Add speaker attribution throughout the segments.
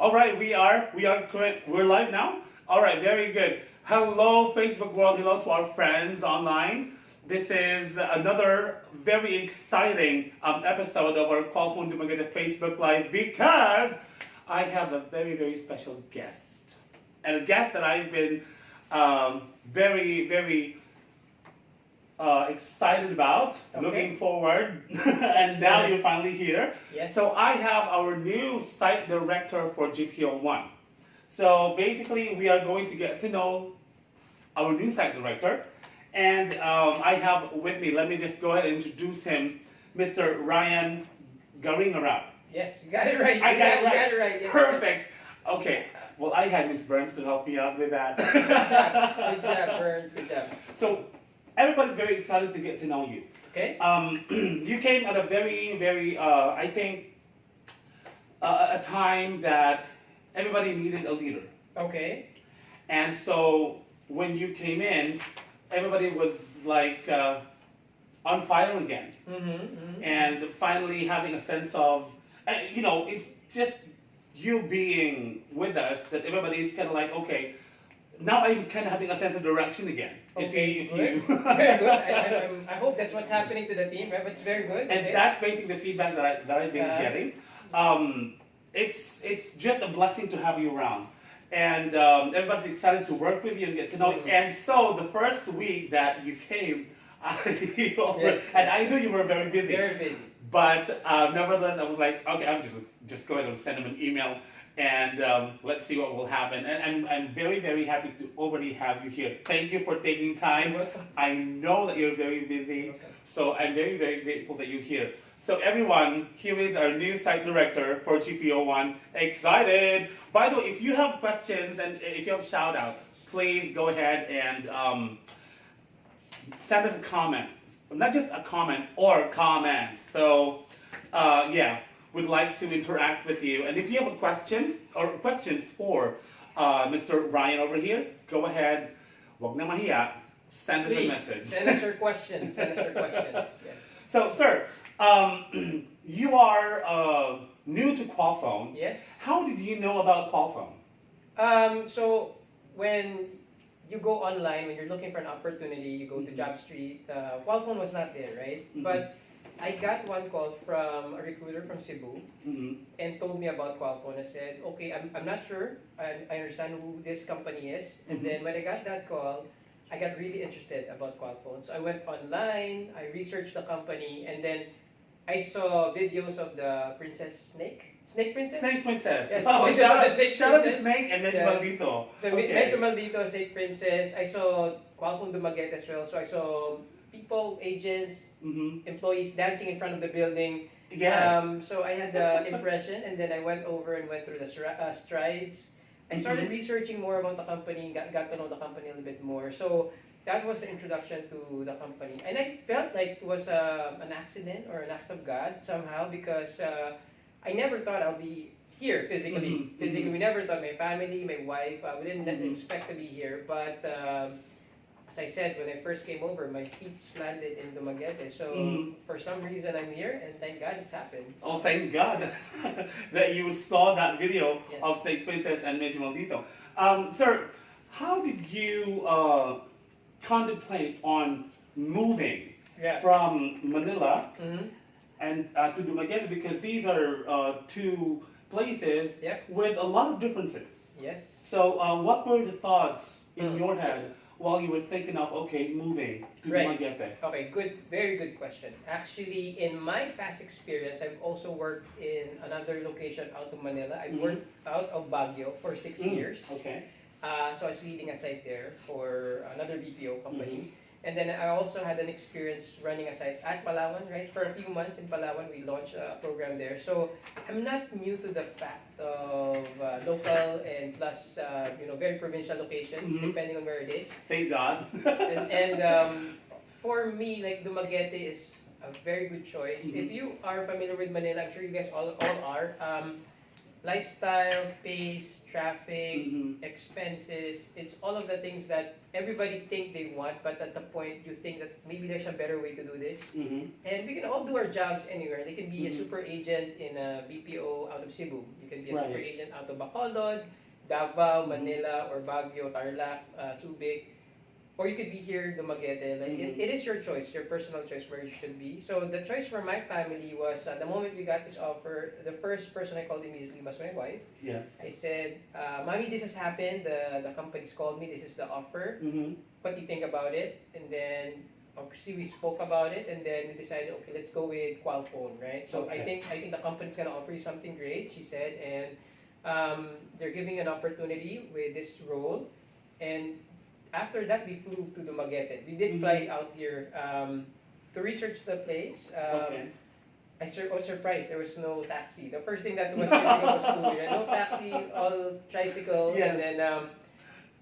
Speaker 1: All right, we're live now. All right, very good. Hello, Facebook world. Hello to our friends online. This is another very exciting episode of our Qualfon Dumaguete Facebook Live because I have a very special guest and a guest that I've been very excited about, looking forward, and now you're finally here.
Speaker 2: Yes.
Speaker 1: So I have our new site director for GPO1. So basically, we are going to get to know our new site director, and I have with me, let me just go ahead and introduce him, Mr. Ryan Garingarao.
Speaker 2: Yes, you got it right.
Speaker 1: I got it right.
Speaker 2: You got it right. Yes.
Speaker 1: Perfect. Okay. Well, I had Miss Burns to help me out with that.
Speaker 2: Good job, Burns. Good job.
Speaker 1: So everybody's very excited to get to know you.
Speaker 2: Okay.
Speaker 1: You came at a very, I think, a time that everybody needed a leader.
Speaker 2: Okay.
Speaker 1: And so when you came in, everybody was like on fire again. And finally having a sense of, it's just you being with us that everybody's kind of like, okay, now I'm kind of having a sense of direction again.
Speaker 2: Okay, very good. I hope that's what's happening to the team, right? But it's very good.
Speaker 1: And that's basically the feedback that I've been getting. It's just a blessing to have you around. And everybody's excited to work with you and get to know you. And so the first week that you came, and I knew you were very busy.
Speaker 2: Very busy.
Speaker 1: But nevertheless, I was like, okay, I'm just going to send him an email and let's see what will happen. And I'm very happy to already have you here. Thank you for taking time. I know that you're very busy, so I'm very grateful that you're here. So everyone, here is our new site director for GPO1. Excited! By the way, if you have questions and if you have shout outs, please go ahead and send us a comment. Not just a comment, or comments. So, we'd like to interact with you. And if you have a question or questions for Mr. Ryan over here, go ahead. Wag na mahiya. Send us a message.
Speaker 2: Send us your questions. Yes.
Speaker 1: So, sir, you are new to Qualfon.
Speaker 2: Yes.
Speaker 1: How did you know about Qualfon?
Speaker 2: So when you go online, when you're looking for an opportunity, you go to Job Street. Qualfon was not there, right? But I got one call from a recruiter from Cebu and told me about Qualfon. I said, okay, I'm not sure. I understand who this company is. And then when I got that call, I got really interested about Qualfon. So I went online, I researched the company, and then I saw videos of the Snake Princess?
Speaker 1: Snake Princess.
Speaker 2: Yes,
Speaker 1: shout out to Snake and Medyo Maldito.
Speaker 2: So Medyo Maldito, Snake Princess. I saw Qualfon Dumaguete as well. So I saw people, agents, employees dancing in front of the building.
Speaker 1: Yes.
Speaker 2: So I had the impression, and then I went through the strides. I started researching more about the company, got to know the company a little bit more. So that was the introduction to the company. And I felt like it was an accident or an act of God somehow because I never thought I'll be here physically. We never thought, my family, my wife, we didn't expect to be here. But as I said, when I first came over, my feet landed in Dumaguete. So for some reason, I'm here, and thank God it's happened.
Speaker 1: Oh, thank God that you saw that video of Snake Princess and Medyo Maldito. Sir, how did you contemplate on moving from Manila and to Dumaguete, because these are two places with a lot of differences.
Speaker 2: Yes.
Speaker 1: So what were the thoughts in your head while you were thinking of, moving to Dumaguete?
Speaker 2: Okay, very good question. Actually, in my past experience, I've also worked in another location out of Manila. I worked out of Baguio for 6 years.
Speaker 1: Okay.
Speaker 2: So I was leading a site there for another BPO company. And then I also had an experience running a site at Palawan, right? For a few months in Palawan, we launched a program there. So I'm not new to the fact of local and plus, very provincial location, depending on where it is.
Speaker 1: Thank God.
Speaker 2: and for me, like Dumaguete is a very good choice. If you are familiar with Manila, I'm sure you guys all are. lifestyle, pace, traffic,
Speaker 1: Mhm.
Speaker 2: expenses. It's all of the things that everybody think they want, but at the point you think that maybe there's a better way to do this.
Speaker 1: Mhm.
Speaker 2: And we can all do our jobs anywhere. They can be a
Speaker 1: Mhm.
Speaker 2: super agent in a BPO out of Cebu. You can be a super
Speaker 1: Right.
Speaker 2: agent out of Bacolod, Davao,
Speaker 1: Mhm.
Speaker 2: Manila, or Baguio, Tarlac, Subic. Or you could be here, Dumaguete. Like
Speaker 1: Mhm.
Speaker 2: it is your choice, your personal choice where you should be. So the choice for my family was the moment we got this offer, the first person I called immediately was my wife.
Speaker 1: Yes.
Speaker 2: I said, "Mommy, this has happened. The company's called me. This is the offer.
Speaker 1: Mhm.
Speaker 2: What do you think about it?" And then obviously we spoke about it, and then we decided, okay, let's go with Qualfon, right? So
Speaker 1: Okay.
Speaker 2: I think the company's gonna offer you something great, she said, and they're giving an opportunity with this role, and after that we flew to Dumaguete. We did
Speaker 1: Mhm.
Speaker 2: fly out here to research the place.
Speaker 1: Okay.
Speaker 2: I was surprised there was no taxi. The first thing that was really was cool. Yeah, no taxi, all tricycle,
Speaker 1: Yes.
Speaker 2: and then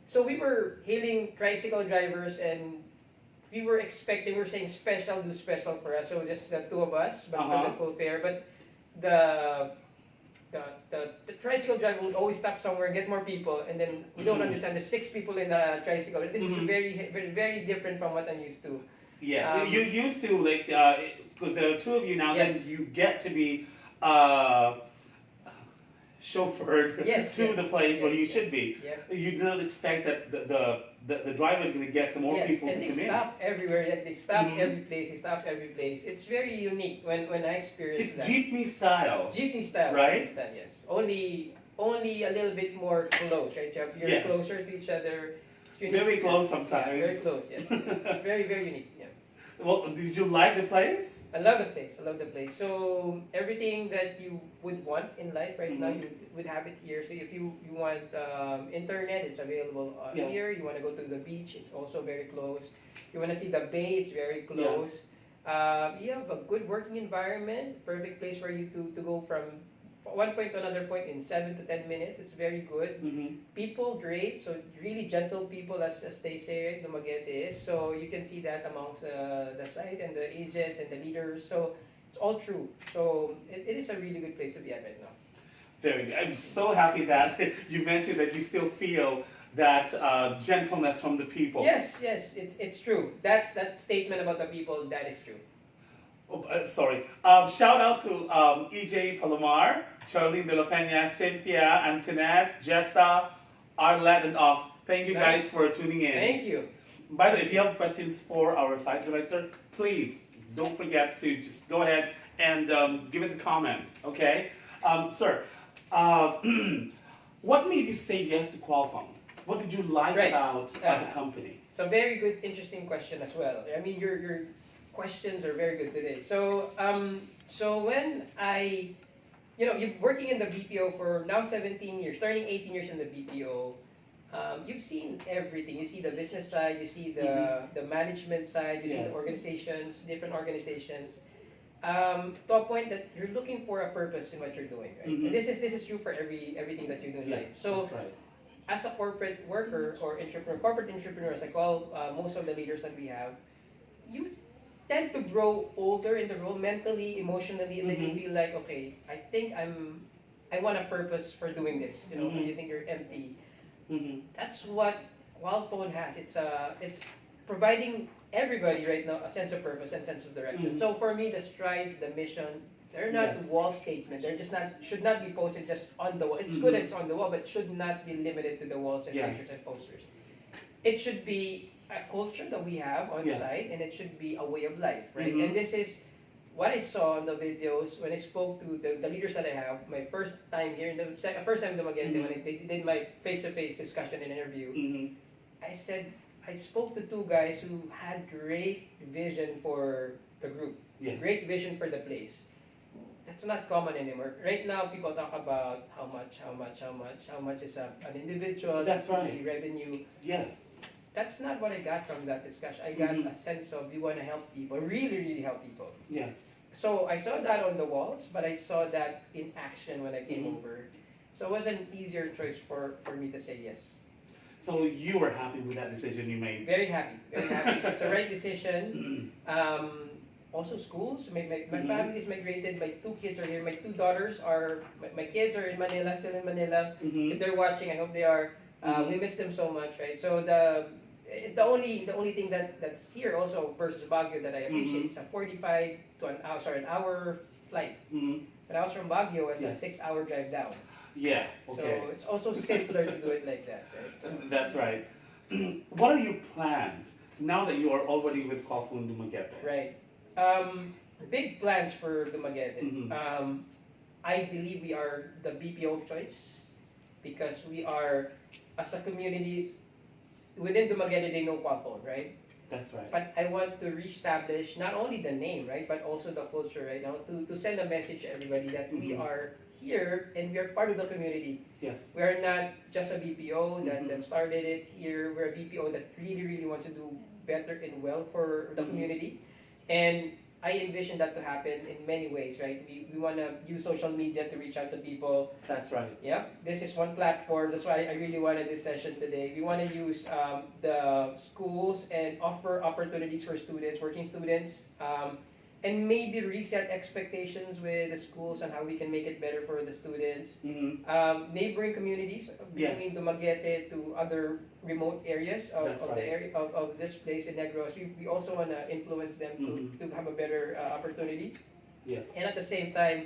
Speaker 2: so we were hailing tricycle drivers, and we were expecting, we were saying special, do special for us. So just the two of us, but for the full fare. But the the tricycle driver would always stop somewhere and get more people, and then we don't
Speaker 1: Mhm.
Speaker 2: understand. There's 6 people in the tricycle. This is
Speaker 1: Mhm.
Speaker 2: very different from what I'm used to.
Speaker 1: Yes.
Speaker 2: Um,
Speaker 1: You used to like because there are two of you now.
Speaker 2: Yes.
Speaker 1: Then you get to be uh, chauffeured
Speaker 2: Yes,
Speaker 1: to
Speaker 2: yes,
Speaker 1: the place where
Speaker 2: yes,
Speaker 1: you
Speaker 2: yes.
Speaker 1: should be.
Speaker 2: Yep.
Speaker 1: You do not expect that the driver is going to get some more
Speaker 2: Yes,
Speaker 1: people
Speaker 2: and
Speaker 1: to
Speaker 2: they
Speaker 1: come in.
Speaker 2: stop everywhere. Like, they stop
Speaker 1: Mhm.
Speaker 2: every place. They stop every place. It's very unique when I experienced
Speaker 1: It's
Speaker 2: that.
Speaker 1: jeepney style.
Speaker 2: Jeepney style,
Speaker 1: Right?
Speaker 2: Jeepney style, yes. Only a little bit more close, right? You're
Speaker 1: Yes.
Speaker 2: closer to each other. It's unique.
Speaker 1: Very close
Speaker 2: Yeah,
Speaker 1: sometimes.
Speaker 2: very close, yes. It's very unique. Yeah.
Speaker 1: Well, did you like the place?
Speaker 2: I love the place. I love the place. So everything that you would want in life right now,
Speaker 1: Mhm.
Speaker 2: you would have it here. So if you want internet, it's available
Speaker 1: Yes.
Speaker 2: here. You want to go to the beach, it's also very close. You want to see the bay, it's very close. You have a good working environment, perfect place for you to go from one point to another point in 7 to 10 minutes. It's very good.
Speaker 1: Mm-hmm.
Speaker 2: People great, so really gentle people as they say, right, Dumaguete is. So you can see that amongst the site and the agents and the leaders. So it's all true. So it is a really good place to be at right now.
Speaker 1: Very good. I'm so happy that you mentioned that you still feel that gentleness from the people.
Speaker 2: Yes, it's true. That statement about the people, that is true.
Speaker 1: Oh, sorry. Shout out to EJ Palomar, Charlene De La Pena, Cynthia, Antoinette, Jessa, Arlette, and Ox. Thank you guys
Speaker 2: Nice.
Speaker 1: for tuning in.
Speaker 2: Thank you.
Speaker 1: By the way, if you have questions for our site director, please don't forget to just go ahead and give us a comment, okay? Sir, uh, what made you say yes to Qualfon? What did you like
Speaker 2: Right.
Speaker 1: about the company?
Speaker 2: So very good, interesting question as well. I mean, your questions are very good today. So so when you're working in the BPO for now 17 years, turning 18 years in the BPO. You've seen everything. You see the business side, you see the management side, you see the
Speaker 1: Yes.
Speaker 2: organizations, different organizations. To a point that you're looking for a purpose in what you're doing, right?
Speaker 1: Mhm.
Speaker 2: And this is true for everything that you do in
Speaker 1: Yes,
Speaker 2: life. So
Speaker 1: that's right.
Speaker 2: as a corporate worker or entrepreneur, corporate entrepreneur, as I call most of the leaders that we have, you tend to grow older in the role mentally, emotionally, and then you
Speaker 1: Mhm.
Speaker 2: feel like, okay, I want a purpose for doing this. You know,
Speaker 1: Mhm.
Speaker 2: you think you're empty.
Speaker 1: Mm-hmm.
Speaker 2: That's what Qualphone has. It's providing everybody right now a sense of purpose and sense of direction.
Speaker 1: Mhm.
Speaker 2: So for me, the strides, the mission, they're not
Speaker 1: Yes.
Speaker 2: wall statement. They're just not should not be posted just on the wall. It's good
Speaker 1: Mhm.
Speaker 2: that it's on the wall, but should not be limited to the walls and
Speaker 1: Yes.
Speaker 2: pictures and posters. It should be a culture that we have on
Speaker 1: Yes.
Speaker 2: site, and it should be a way of life, right?
Speaker 1: Mhm.
Speaker 2: And this is what I saw in the videos when I spoke to the leaders that I have. My first time here, first time in Dumaguete,
Speaker 1: Mhm.
Speaker 2: when they did my face-to-face discussion and interview,
Speaker 1: Mm-hmm.
Speaker 2: I spoke to two guys who had great vision for the group,
Speaker 1: Yes.
Speaker 2: great vision for the place. That's not common anymore. Right now, people talk about how much is an individual,
Speaker 1: That's right.
Speaker 2: revenue.
Speaker 1: Yes.
Speaker 2: That's not what I got from that discussion. I got
Speaker 1: Mhm.
Speaker 2: a sense of we want to help people, really help people.
Speaker 1: Yes.
Speaker 2: So I saw that on the walls, but I saw that in action when I came
Speaker 1: Mhm.
Speaker 2: over. So it was an easier choice for me to say yes.
Speaker 1: So you were happy with that decision you made?
Speaker 2: Very happy, very happy. It's the right decision. also schools. My family is migrated. My two kids are here. My two daughters are, my kids are in Manila, still in Manila. If they're watching, I hope they are. We miss them so much, right? So the only thing that's here also versus Baguio that I appreciate is a 45 to an hour flight. When I was from Baguio, it's a
Speaker 1: Yes.
Speaker 2: 6-hour drive down.
Speaker 1: Yeah. Okay.
Speaker 2: So it's also simpler to do it like that, right? So,
Speaker 1: That's right. What are your plans now that you are already with Qualfon Dumaguete?
Speaker 2: right. Big plans for Dumaguete. I believe we are the BPO choice because we are, as a community, within Dumaguete they know Qualfon, right?
Speaker 1: That's right.
Speaker 2: But I want to reestablish not only the name, right, but also the culture right now to send a message to everybody that we are here and we are part of the community.
Speaker 1: Yes.
Speaker 2: We are not just a BPO that started it here. We're a BPO that really wants to do better and well for the community. And I envision that to happen in many ways, right? We want to use social media to reach out to people.
Speaker 1: That's right.
Speaker 2: Yeah, this is one platform. That's why I really wanted this session today. We want to use the schools and offer opportunities for students, working students, and maybe reset expectations with the schools on how we can make it better for the students. Neighboring communities, bringing Dumaguete to other remote areas of the area of this place in Negros. We also want to influence them to have a better opportunity.
Speaker 1: Yes.
Speaker 2: And at the same time,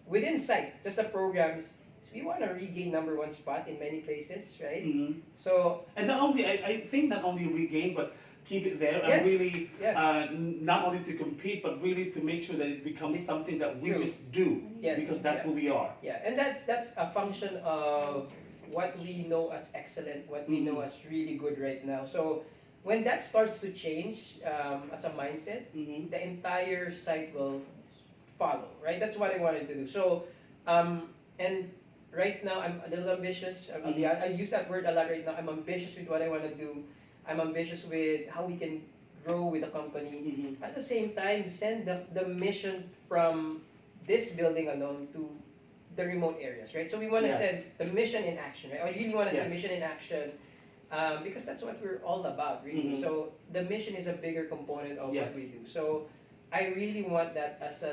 Speaker 2: within sight, just the programs, we want to regain #1 spot in many places, right? So,
Speaker 1: And not only, I think not only regain, but keep it there
Speaker 2: Yes,
Speaker 1: and really
Speaker 2: yes.
Speaker 1: not only to compete, but really to make sure that it becomes something that we
Speaker 2: True.
Speaker 1: just do
Speaker 2: Yes,
Speaker 1: because that's
Speaker 2: yeah.
Speaker 1: who we are.
Speaker 2: yeah, and that's a function of what we know as excellent, what we know as really good right now. So when that starts to change as a mindset, the entire site will follow, right? That's what I wanted to do. So, and right now I'm a little ambitious. I use that word a lot right now. I'm ambitious with what I want to do. I'm ambitious with how we can grow with the company. At the same time, send the mission from this building alone to the remote areas, right? So we want to send the mission in action, right? I really want to send mission in action because that's what we're all about, really. So the mission is a bigger component of what we do. So I really want that as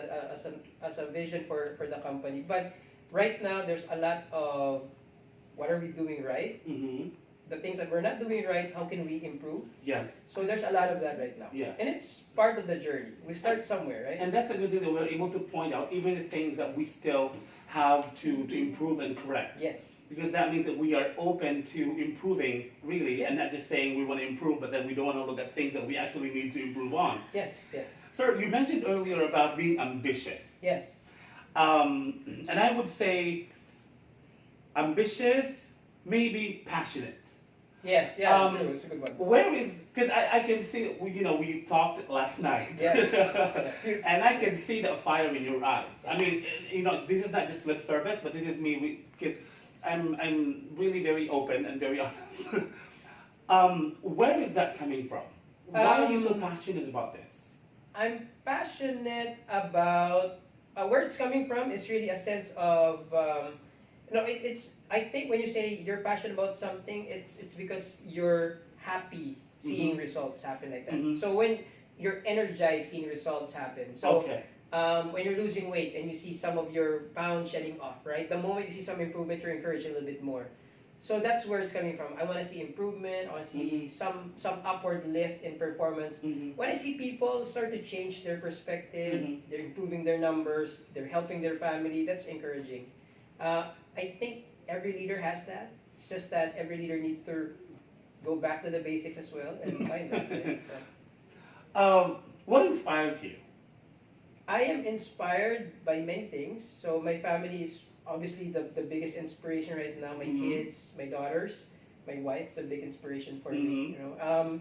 Speaker 2: a vision for the company. But right now, there's a lot of what are we doing right? The things that we're not doing right, how can we improve?
Speaker 1: Yes.
Speaker 2: So there's a lot of that right now.
Speaker 1: Yeah.
Speaker 2: And it's part of the journey. We start somewhere, right?
Speaker 1: And that's a good thing that we're able to point out even the things that we still have to improve and correct.
Speaker 2: Yes.
Speaker 1: Because that means that we are open to improving, really, and not just saying we want to improve, but then we don't want to look at things that we actually need to improve on.
Speaker 2: Yes, yes.
Speaker 1: Sir, you mentioned earlier about being ambitious.
Speaker 2: Yes.
Speaker 1: And I would say ambitious, maybe passionate.
Speaker 2: Yes, yeah, true. It's a good one.
Speaker 1: Where is, because I can see, we talked last night.
Speaker 2: Yes.
Speaker 1: And I can see the fire in your eyes. I mean, this is not just lip service, but this is me, because I'm really very open and very honest. Where is that coming from? Why are you so passionate about this?
Speaker 2: I'm passionate about where it's coming from is really a sense of it's. I think when you say you're passionate about something, it's because you're happy seeing results happen like that. So when you're energized seeing results happen. So when you're losing weight and you see some of your pounds shedding off, right? The moment you see some improvement, you're encouraged a little bit more. So that's where it's coming from. I want to see improvement. I want to see some upward lift in performance. When I see people start to change their perspective, they're improving their numbers, they're helping their family, that's encouraging. I think every leader has that. It's just that every leader needs to go back to the basics as well and find that. Right? So,
Speaker 1: what inspires you?
Speaker 2: I am inspired by many things. So my family is obviously the biggest inspiration right now. My kids, my daughters, my wife is a big inspiration for me.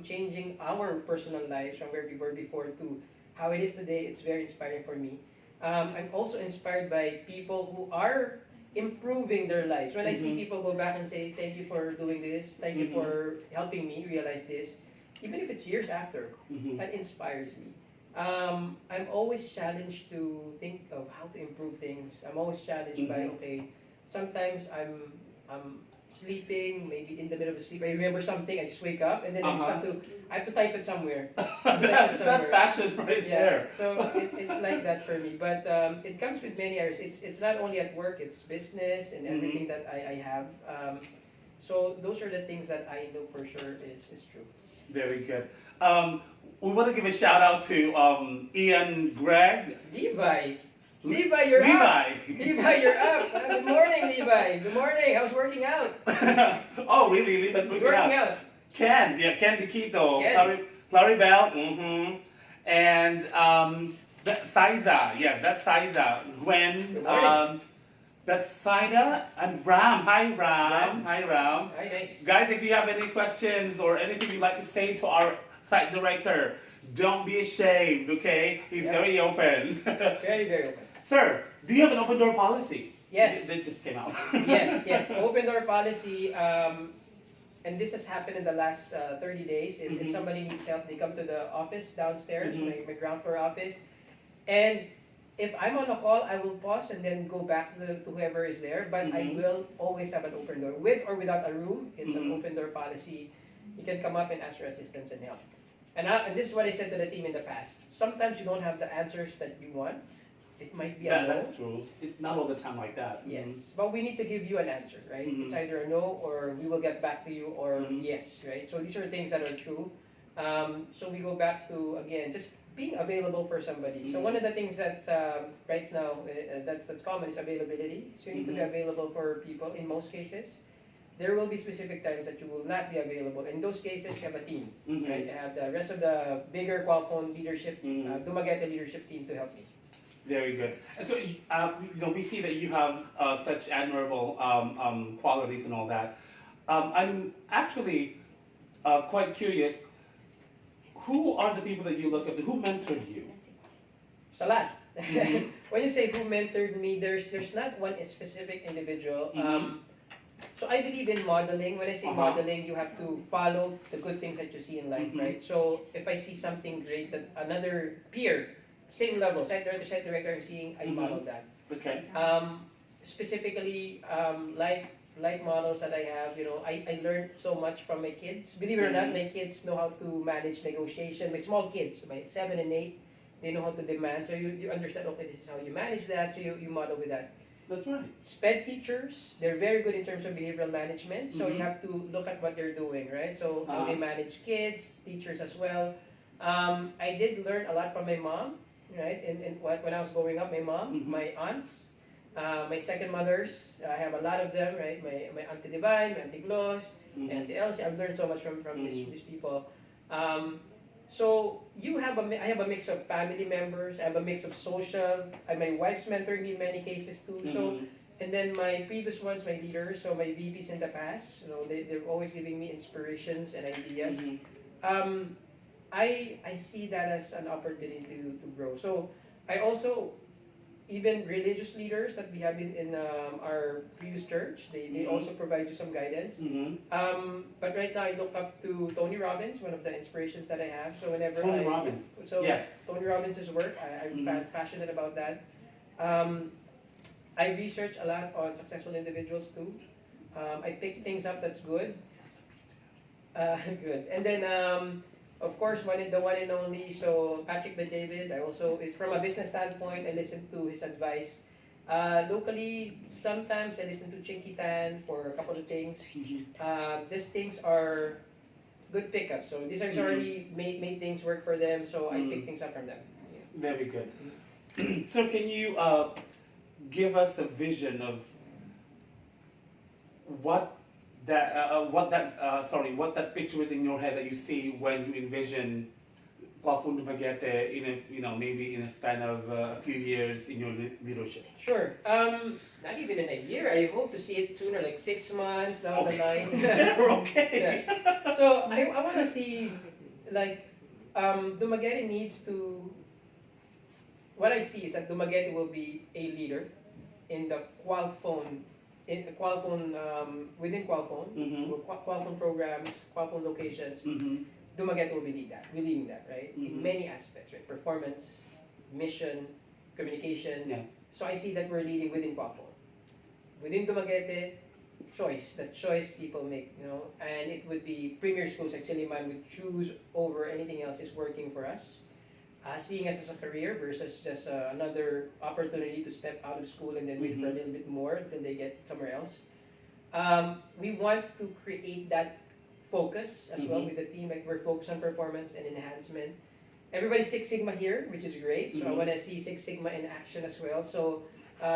Speaker 2: Changing our personal lives from where we were before to how it is today, it's very inspiring for me. I'm also inspired by people who are improving their lives. When I see people go back and say, thank you for doing this, thank you for helping me realize this, even if it's years after, that inspires me. I'm always challenged to think of how to improve things. I'm always challenged by, okay, sometimes sleeping, maybe in the middle of sleep, I remember something, I just wake up, and then I have to type it somewhere.
Speaker 1: That's passion right there.
Speaker 2: So it's like that for me. But it comes with many areas. It's not only at work, it's business and everything that I have. So those are the things that I know for sure is true.
Speaker 1: Very good. We want to give a shout out to Ian, Greg.
Speaker 2: Levi. Levi, you're up. Levi, you're up. Good morning, Levi. Good morning. How's working out?
Speaker 1: Oh, really? Levi's
Speaker 2: He's working out.
Speaker 1: Ken Diquito.
Speaker 2: Ken.
Speaker 1: Claribel. And that's Siza. Yeah, that's Siza. Gwen.
Speaker 2: Good morning.
Speaker 1: That's Saida and Ram. Hi, Ram. Hi, Ram.
Speaker 2: Hi, nice.
Speaker 1: Guys, if you have any questions or anything you'd like to say to our site director, don't be ashamed, okay? He's very open.
Speaker 2: Very, very open.
Speaker 1: Sir, do you have an open door policy?
Speaker 2: Yes.
Speaker 1: That just came out.
Speaker 2: Yes. Open door policy. And this has happened in the last 30 days. If somebody needs help, they come to the office downstairs, my ground floor office. And if I'm on a call, I will pause and then go back to whoever is there. But I will always have an open door. With or without a room, it's an open door policy. You can come up and ask for assistance and help. And this is what I said to the team in the past. Sometimes you don't have the answers that you want. It might be a no.
Speaker 1: That's true. It's not all the time like that.
Speaker 2: Yes, but we need to give you an answer, right? It's either a no, or we will get back to you, or yes, right? So these are things that are true. So we go back to, again, just being available for somebody. So one of the things that's right now that's common is availability. So you need to be available for people in most cases. There will be specific times that you will not be available. In those cases, you have a team, right? I have the rest of the bigger Qualfon leadership, Dumaguete leadership team to help me.
Speaker 1: Very good. And so, we see that you have such admirable qualities and all that. I'm actually quite curious. Who are the people that you look up to? Who mentored you?
Speaker 2: Salat. When you say who mentored me, there's not one specific individual. So I believe in modeling. When I say modeling, you have to follow the good things that you see in life, right? So if I see something great that another peer, same level, site director I'm seeing, I model that.
Speaker 1: Okay.
Speaker 2: Specifically, life models that I have, I learned so much from my kids. Believe it or not, my kids know how to manage negotiation. My small kids, my 7 and 8, they know how to demand. So you understand, okay, this is how you manage that, so you model with that.
Speaker 1: That's right.
Speaker 2: SPED teachers, they're very good in terms of behavioral management. So you have to look at what they're doing, right? So how they manage kids, teachers as well. I did learn a lot from my mom, right? And when I was growing up, my mom, my aunts, my second mothers, I have a lot of them, right? My Auntie Divine, my Auntie Gloss, Auntie Elsie. I've learned so much from these people. So I have a mix of family members. I have a mix of social. My wife's mentoring me in many cases too. So, and then my previous ones, my leaders, so my VPs in the past, they're always giving me inspirations and ideas. I see that as an opportunity to grow. So I also, even religious leaders that we have in our previous church, they also provide you some guidance. But right now I look up to Tony Robbins, one of the inspirations that I have. So whenever
Speaker 1: Tony Robbins. Yes.
Speaker 2: Tony Robbins' work, I'm passionate about that. I research a lot on successful individuals too. I pick things up that's good. Good. And then of course, the one and only, so Patrick Bet-David, from a business standpoint, I listen to his advice. Locally, sometimes I listen to Chinky Tan for a couple of things. These things are good pickups. So these are already made things work for them, so I pick things up from them.
Speaker 1: Very good. So can you give us a vision of what that picture is in your head that you see when you envision Qualfon Dumaguete maybe in a span of a few years in your leadership?
Speaker 2: Sure. Not even in a year. I hope to see it sooner, like 6 months down the line.
Speaker 1: Okay.
Speaker 2: Yeah. So I want to see, Dumaguete needs to. What I see is that Dumaguete will be a leader in the Qualfon. Within Qualfon, Qualfon programs, Qualfon locations, Dumaguete will be leading that, right? In many aspects, right? Performance, mission, communication.
Speaker 1: Yes.
Speaker 2: So I see that we're leading within Qualfon. Within Dumaguete, choice, the choice people make, you know, and it would be premier schools like Siliman would choose over anything else is working for us. Seeing us as a career versus just another opportunity to step out of school and then wait for a little bit more until they get somewhere else. We want to create that focus as well with the team. Like we're focused on performance and enhancement. Everybody's Six Sigma here, which is great. So I want to see Six Sigma in action as well. So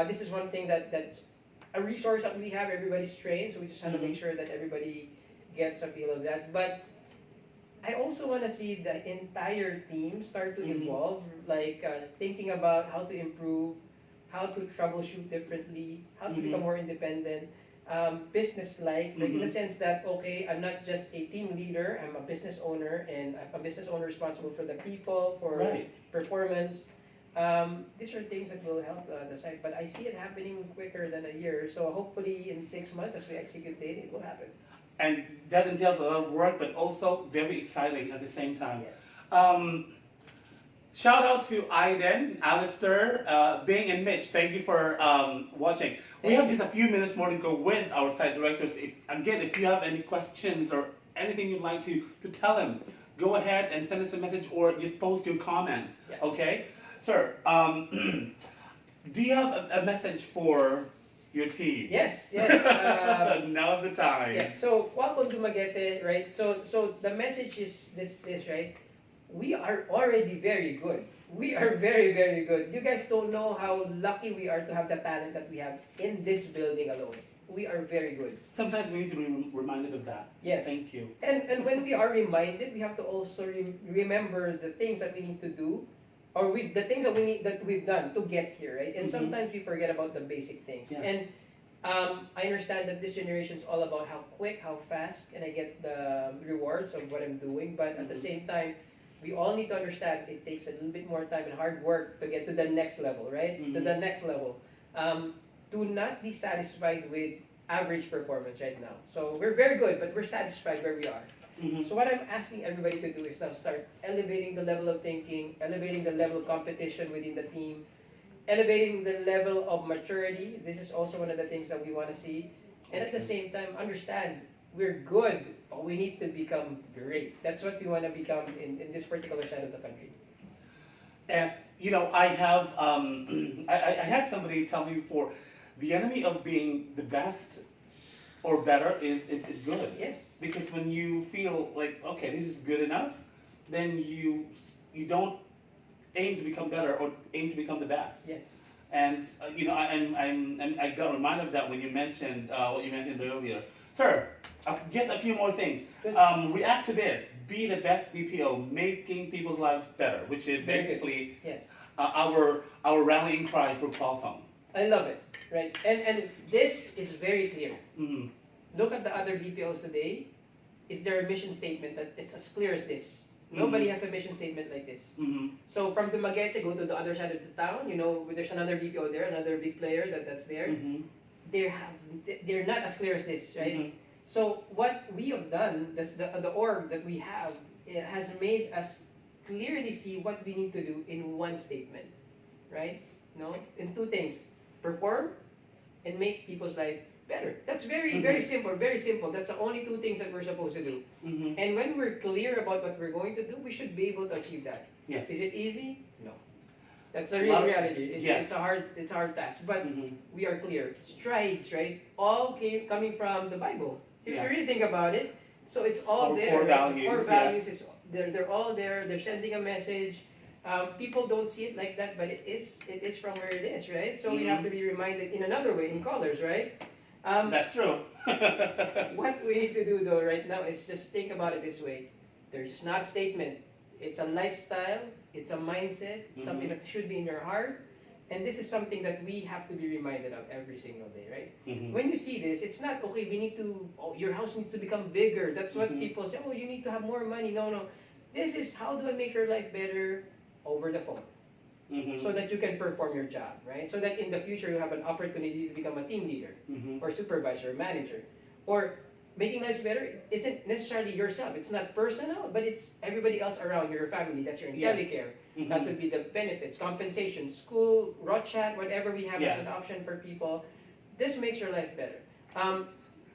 Speaker 2: this is one thing that's a resource that we have. Everybody's trained, so we just have to make sure that everybody gets a feel of that. But I also want to see the entire team start to evolve, like thinking about how to improve, how to troubleshoot differently, how to become more independent, business-like, like in the sense that, okay, I'm not just a team leader, I'm a business owner, and I'm a business owner responsible for the people, for performance. These are things that will help the site, but I see it happening quicker than a year, so hopefully in 6 months as we execute data, it will happen.
Speaker 1: And that entails a lot of work, but also very exciting at the same time.
Speaker 2: Yes.
Speaker 1: Shout out to Aiden, Alistair, Bing, and Mitch. Thank you for watching. We have just a few minutes more to go with our site directors. If you have any questions or anything you'd like to tell them, go ahead and send us a message or just post your comment.
Speaker 2: Yes.
Speaker 1: Okay? Sir, do you have a message for your team?
Speaker 2: Yes.
Speaker 1: Now's the time.
Speaker 2: Yes, so Qualfon Dumaguete, right? So the message is this, right? We are already very good. We are very, very good. You guys don't know how lucky we are to have the talent that we have in this building alone. We are very good.
Speaker 1: Sometimes we need to be reminded of that.
Speaker 2: Yes.
Speaker 1: Thank you.
Speaker 2: And when we are reminded, we have to also remember the things that we need to do, or the things that we've done to get here, right? And sometimes we forget about the basic things.
Speaker 1: Yes.
Speaker 2: And I understand that this generation is all about how quick, how fast can I get the rewards of what I'm doing, but at the same time, we all need to understand it takes a little bit more time and hard work to get to the next level, right? To the next level. Do not be satisfied with average performance right now. So we're very good, but we're satisfied where we are. So what I'm asking everybody to do is now start elevating the level of thinking, elevating the level of competition within the team, elevating the level of maturity. This is also one of the things that we want to see. And at the same time, understand we're good, but we need to become great. That's what we want to become in this particular side of the country.
Speaker 1: And you know, I have I had somebody tell me before, the enemy of being the best or better is good.
Speaker 2: Yes.
Speaker 1: Because when you feel like, okay, this is good enough, then you don't aim to become better or aim to become the best.
Speaker 2: Yes.
Speaker 1: And you know, I got reminded of that when you mentioned what you mentioned earlier, sir. Just a few more things. React to this. Be the best BPO, making people's lives better, which is basically
Speaker 2: yes.
Speaker 1: our rallying cry for Qualfon.
Speaker 2: I love it, right? And this is very clear.
Speaker 1: Mm-hmm.
Speaker 2: Look at the other BPOs today. Is there a mission statement that it's as clear as this? Nobody has a mission statement like this. So from Dumaguete, go to the other side of the town. You know, there's another BPO there, another big player that's there. They're not as clear as this, right? So what we have done, the org that we have, it has made us clearly see what we need to do in one statement, right? No, in two things: perform and make people's life better. That's very, very simple, very simple. That's the only two things that we're supposed to do. And when we're clear about what we're going to do, we should be able to achieve that.
Speaker 1: Yes.
Speaker 2: Is it easy? No. That's the real reality.
Speaker 1: Yes.
Speaker 2: It's a hard task, but we are clear. Strides, right? All coming from the Bible. If you really think about it, so it's all
Speaker 1: Our
Speaker 2: there.
Speaker 1: core values.
Speaker 2: Core values
Speaker 1: Yes.
Speaker 2: they're all there. They're sending a message. People don't see it like that, but it is from where it is, right? So we have to be reminded in another way, in colors, right?
Speaker 1: That's true.
Speaker 2: What we need to do though right now is just think about it this way. There's not a statement. It's a lifestyle. It's a mindset. Something that should be in your heart. And this is something that we have to be reminded of every single day, right? When you see this, it's not, okay, we need to, your house needs to become bigger. That's what people say, oh, you need to have more money. No. This is, how do I make your life better over the phone? So that you can perform your job, right? So that in the future you have an opportunity to become a team leader or supervisor, manager. Or making lives better isn't necessarily yourself. It's not personal, but it's everybody else around your family. That's your IntelliCare. That would be the benefits, compensation, school, raw chat, whatever we have as an option for people. This makes your life better.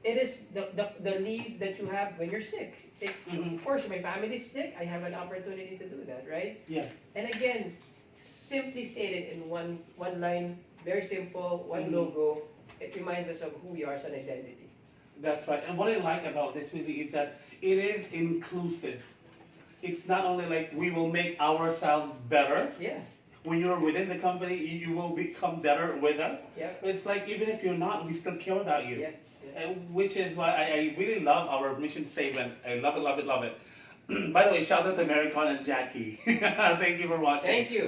Speaker 2: it is the leave that you have when you're sick. It's
Speaker 1: Mhm.
Speaker 2: of course my family's sick. I have an opportunity to do that, right?
Speaker 1: Yes.
Speaker 2: And again, simply stated in one line, very simple, one
Speaker 1: Mhm.
Speaker 2: logo. It reminds us of who we are as an identity.
Speaker 1: That's right. And what I like about this really is that it is inclusive. It's not only like we will make ourselves better.
Speaker 2: Yeah,
Speaker 1: When you're within the company, you will become better with us.
Speaker 2: yeah,
Speaker 1: It's like even if you're not, we still care about you.
Speaker 2: yes, yes.
Speaker 1: Which is why I really love our mission statement. I love it, love it, love it. By the way, shout out to Maricon and Jackie. Thank you for watching.
Speaker 2: Thank you.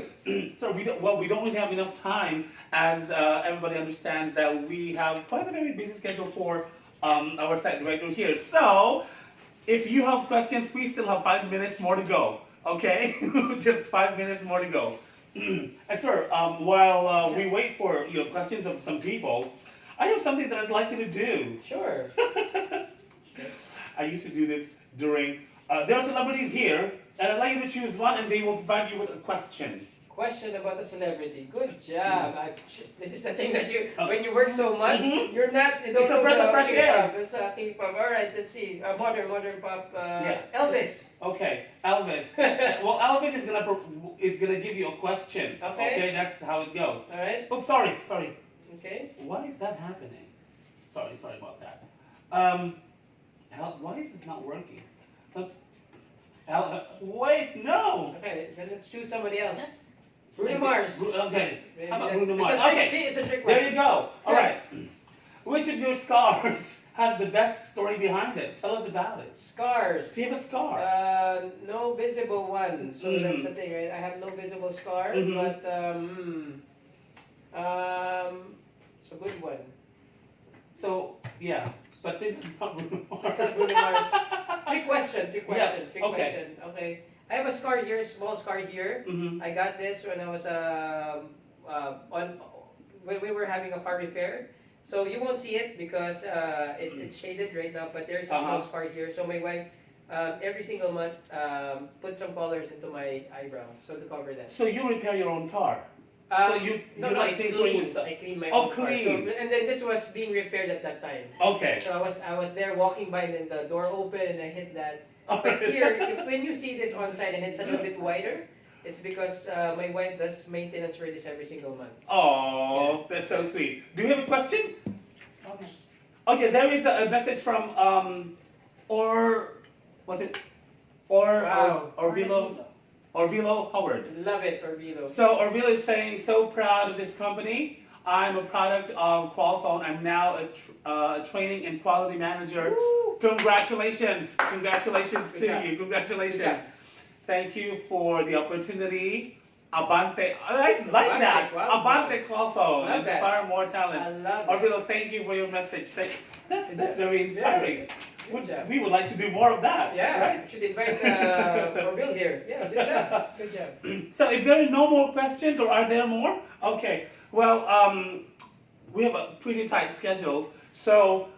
Speaker 1: So we don't really have enough time, as everybody understands that we have quite a very busy schedule for our site director here. So if you have questions, we still have 5 minutes more to go. Okay, just 5 minutes more to go. And sir, while we wait for questions of some people, I have something that I'd like you to do.
Speaker 2: Sure.
Speaker 1: I used to do this during. There are celebrities here, and I'd like you to choose one, and they will provide you with a question.
Speaker 2: Question about a celebrity. Good job. This is the thing that when you work so much,
Speaker 1: Mhm.
Speaker 2: you're not. You don't
Speaker 1: It's a
Speaker 2: know
Speaker 1: breath of
Speaker 2: the
Speaker 1: fresh air.
Speaker 2: It's a K-pop. All right, let's see. Modern pop.
Speaker 1: Yeah.
Speaker 2: Elvis.
Speaker 1: Okay, Elvis. Well, Elvis is gonna give you a question.
Speaker 2: Okay.
Speaker 1: That's how it goes.
Speaker 2: All right.
Speaker 1: Oh, sorry.
Speaker 2: Okay.
Speaker 1: Why is that happening? Sorry about that. Why is this not working? Wait, no.
Speaker 2: Okay. Then let's choose somebody else. Bruno Mars.
Speaker 1: Okay.
Speaker 2: Maybe
Speaker 1: How about
Speaker 2: that's-
Speaker 1: Bruno Mars?
Speaker 2: It's a trick.
Speaker 1: Okay.
Speaker 2: See, it's a trick
Speaker 1: There
Speaker 2: question.
Speaker 1: you go. All
Speaker 2: Okay.
Speaker 1: right. Which of your scars has the best story behind it? Tell us about it.
Speaker 2: Scars.
Speaker 1: Do you have a scar?
Speaker 2: No visible one. So
Speaker 1: Mhm.
Speaker 2: that's the thing, right? I have no visible scar,
Speaker 1: Mhm.
Speaker 2: but it's a good one.
Speaker 1: So yeah, but this is not Bruno Mars.
Speaker 2: It's not Bruno Mars. Trick question. Trick
Speaker 1: okay.
Speaker 2: question. Okay. I have a scar here, small scar here.
Speaker 1: Mhm.
Speaker 2: I got this when I was when we were having a car repair. So you won't see it because it's shaded right now. But there's a small
Speaker 1: Uh-huh.
Speaker 2: scar here. So my wife every single month put some colors into my eyebrow so to cover that.
Speaker 1: So you repair your own car. So you
Speaker 2: no,
Speaker 1: like
Speaker 2: I
Speaker 1: tinkering with
Speaker 2: clean.
Speaker 1: stuff.
Speaker 2: I clean my
Speaker 1: Oh,
Speaker 2: own car.
Speaker 1: clean.
Speaker 2: So, and then this was being repaired at that time.
Speaker 1: Okay.
Speaker 2: So I was there walking by and then the door opened and I hit that. But
Speaker 1: Alright.
Speaker 2: here, when you see this on site and it's a little bit wider, it's because my wife does maintenance for this every single month.
Speaker 1: Oh, that's so sweet. Do you have a question? Okay, there is a message from was it
Speaker 2: Wow.
Speaker 1: Orvilo Howard.
Speaker 2: Love it, Orvilo.
Speaker 1: So Orvilo is saying, so proud of this company. I'm a product of Qualfon. I'm now a training and quality manager.
Speaker 2: Woo!
Speaker 1: Congratulations
Speaker 2: Good
Speaker 1: to
Speaker 2: job.
Speaker 1: you. Congratulations.
Speaker 2: Good job.
Speaker 1: Thank you for the opportunity. Abante. I like that.
Speaker 2: Qualfon.
Speaker 1: Abante Qualfon.
Speaker 2: Love that.
Speaker 1: Inspire more
Speaker 2: I
Speaker 1: talent.
Speaker 2: love it.
Speaker 1: Orvilo, thank you for your message. That's
Speaker 2: Good
Speaker 1: that's
Speaker 2: job.
Speaker 1: very inspiring.
Speaker 2: Good job.
Speaker 1: We would like to do more of that.
Speaker 2: Yeah,
Speaker 1: Right?
Speaker 2: you should invite Orville here. Yeah, good job. Good job.
Speaker 1: So if there are no more questions, or are there more? Okay. Well, we have a pretty tight schedule, so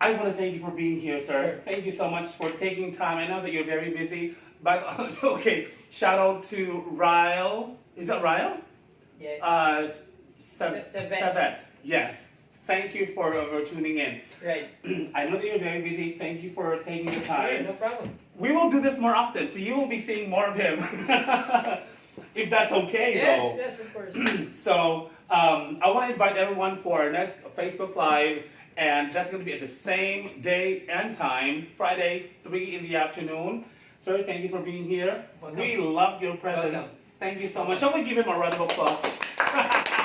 Speaker 1: I want to thank you for being here, sir.
Speaker 2: Sure.
Speaker 1: Thank you so much for taking time. I know that you're very busy, but okay. Shout out to Ryle. Is that Ryle?
Speaker 2: Yes.
Speaker 1: Savet.
Speaker 2: Savet.
Speaker 1: Yes. Thank you for tuning in.
Speaker 2: Right.
Speaker 1: I know that you're very busy. Thank you for taking the time.
Speaker 2: Sure, no problem.
Speaker 1: We will do this more often, so you will be seeing more of him. If that's okay, though.
Speaker 2: Yes, of course.
Speaker 1: So I want to invite everyone for our next Facebook Live, and that's going to be at the same day and time, Friday, 3 in the afternoon. Sir, thank you for being here.
Speaker 2: Welcome.
Speaker 1: We love your presence.
Speaker 2: Welcome.
Speaker 1: Thank you so much. Shall we give him a round of applause?